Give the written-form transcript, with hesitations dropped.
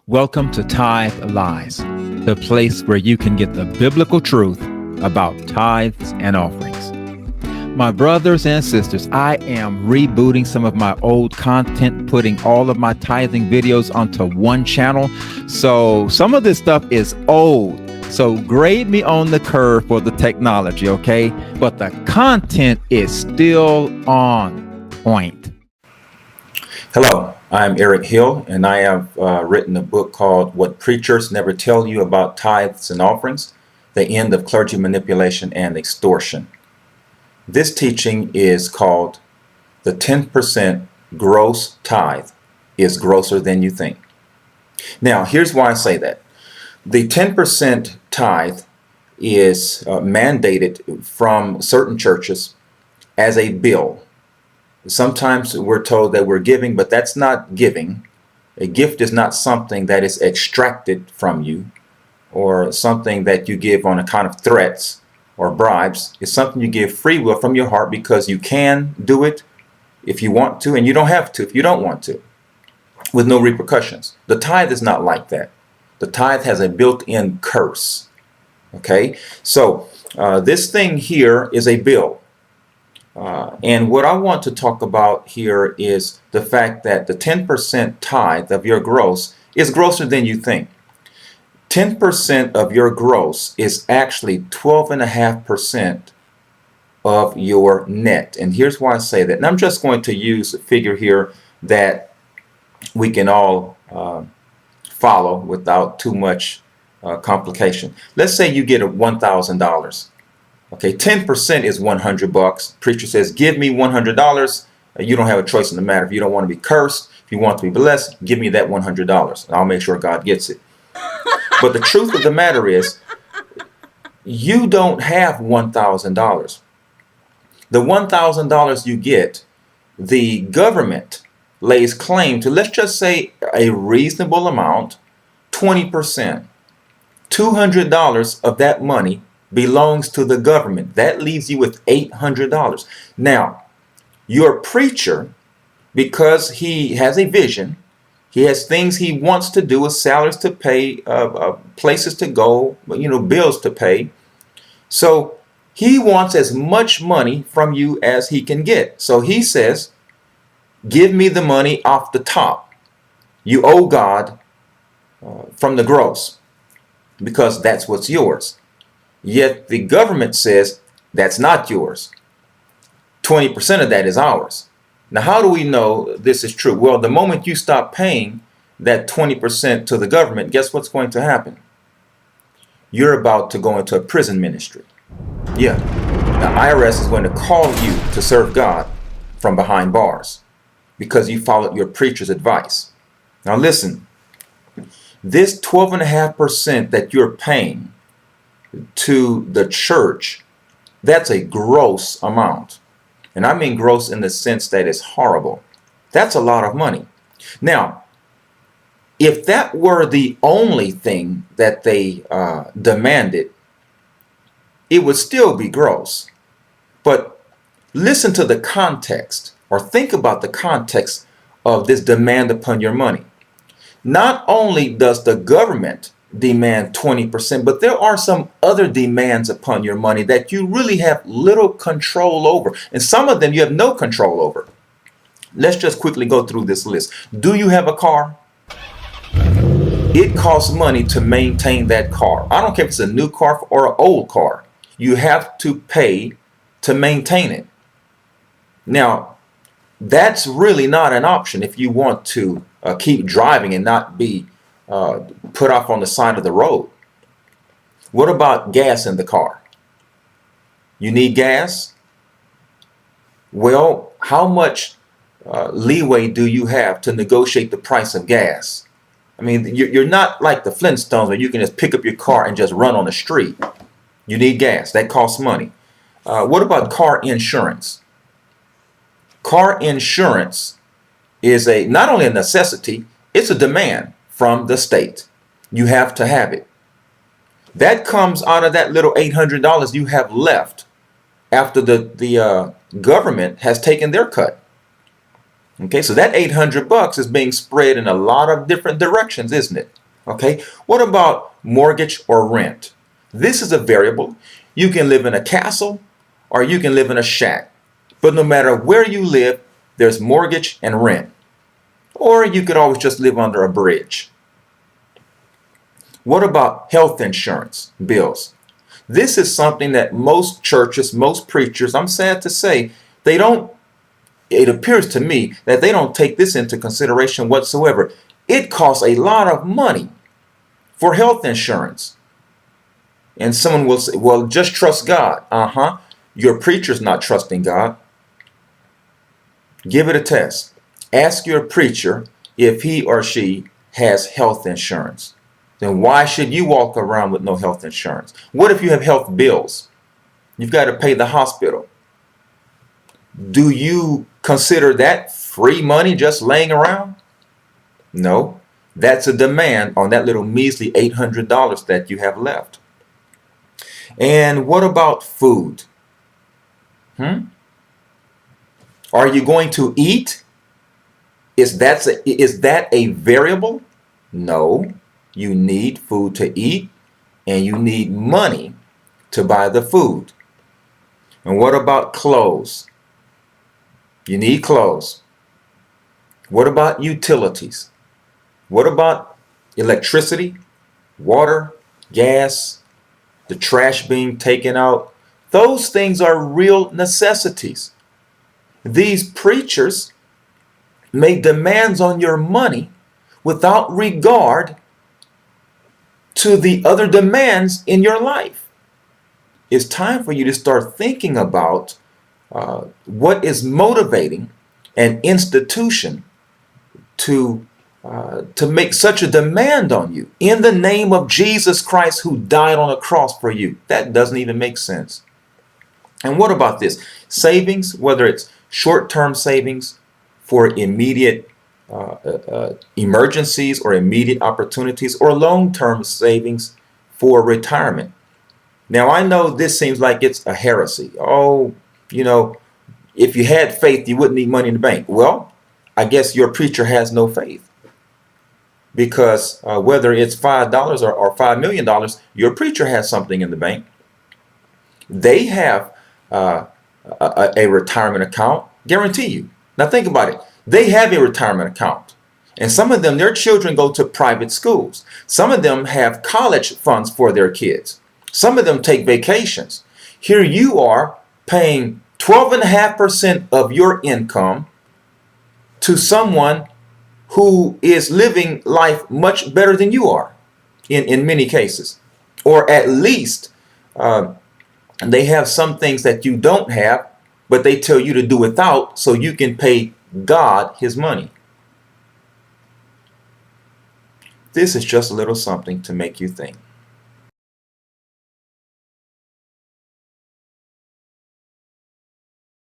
Welcome to Tithe Lies, the place where you can get the biblical truth about tithes and offerings. My brothers and sisters, I am rebooting some of my old content, putting all of my tithing videos onto one channel. So some of this stuff is old. So grade me on the curve for the technology, okay? But the content is still on point. Hello, I'm Eric Hill, and I have written a book called What Preachers Never Tell You About Tithes and Offerings, The End of Clergy Manipulation and Extortion. This teaching is called The 10% Gross Tithe is Grosser Than You Think. Now, here's why I say that. The 10% tithe is mandated from certain churches as a bill. Sometimes we're told that we're giving, but that's not giving. A gift is not something that is extracted from you or something that you give on account of threats or bribes. It's something you give free will from your heart because you can do it if you want to, and you don't have to if you don't want to, with no repercussions. The tithe is not like that. The tithe has a built-in curse. Okay, so this thing here is a bill. And what I want to talk about here is the fact that the 10% tithe of your gross is grosser than you think. 10% of your gross is actually 12.5% of your net. And here's why I say that. And I'm just going to use a figure here that we can all follow without too much complication. Let's say you get $1,000. Okay, 10% is $100. Preacher says, give me $100. You don't have a choice in the matter. If you don't want to be cursed, if you want to be blessed, give me that $100. I'll make sure God gets it. But the truth of the matter is, you don't have $1,000. The $1,000 you get, the government lays claim to, let's just say, a reasonable amount, 20%. $200 of that money belongs to the government. That leaves you with $800. Now, your preacher, because he has a vision, he has things he wants to do, salaries to pay, places to go, bills to pay. So he wants as much money from you as he can get. So he says, give me the money off the top. You owe God from the gross, because that's what's yours. Yet the government says that's not yours. 20% of that is ours. Now, how do we know this is true? Well, the moment you stop paying that 20% to the government, guess what's going to happen? You're about to go into a prison ministry. Yeah. The IRS is going to call you to serve God from behind bars because you followed your preacher's advice. Now, listen, this 12.5% that you're paying to the church, that's a gross amount. And I mean gross in the sense that it's horrible. That's a lot of money. Now, if that were the only thing that they demanded, it would still be gross. But listen to the context, or think about the context of this demand upon your money. Not only does the government demand 20%, but there are some other demands upon your money that you really have little control over. And some of them you have no control over. Let's just quickly go through this list. Do you have a car? It costs money to maintain that car. I don't care if it's a new car or an old car. You have to pay to maintain it. Now, that's really not an option if you want to keep driving and not be put off on the side of the road. What about gas in the car? You need gas? Well, how much leeway do you have to negotiate the price of gas? I mean, you're not like the Flintstones where you can just pick up your car and just run on the street. You need gas. That costs money. What about car insurance? Car insurance is not only a necessity, it's a demand from the state. You have to have it. That comes out of that little $800 you have left after the government has taken their cut. Okay, so that $800 is being spread in a lot of different directions, isn't it? Okay, what about mortgage or rent? This is a variable. You can live in a castle or you can live in a shack. But no matter where you live, there's mortgage and rent. Or you could always just live under a bridge. What about health insurance bills? This is something that most churches, most preachers, I'm sad to say, it appears to me that they don't take this into consideration whatsoever. It costs a lot of money for health insurance. And someone will say, well, just trust God. Your preacher's not trusting God. Give it a test. Ask your preacher if he or she has health insurance. Then why should you walk around with no health insurance? What if you have health bills? You've got to pay the hospital. Do you consider that free money just laying around? No, that's a demand on that little measly $800 that you have left. And what about food? Are you going to eat? Is that a variable? No, you need food to eat and you need money to buy the food. And what about clothes? You need clothes. What about utilities? What about electricity, water, gas, the trash being taken out? Those things are real necessities. These preachers make demands on your money without regard to the other demands in your life. It's time for you to start thinking about what is motivating an institution to make such a demand on you in the name of Jesus Christ who died on a cross for you. That doesn't even make sense. And what about this? Savings, whether it's short-term savings for immediate emergencies or immediate opportunities, or long-term savings for retirement. Now, I know this seems like it's a heresy. Oh, if you had faith, you wouldn't need money in the bank. Well, I guess your preacher has no faith. Because whether it's $5 or $5 million, your preacher has something in the bank. They have a retirement account, guarantee you. Now think about it. They have a retirement account. And some of them, their children go to private schools. Some of them have college funds for their kids. Some of them take vacations. Here you are paying 12.5% of your income to someone who is living life much better than you are in many cases. Or at least they have some things that you don't have, but they tell you to do without so you can pay God his money. This is just a little something to make you think.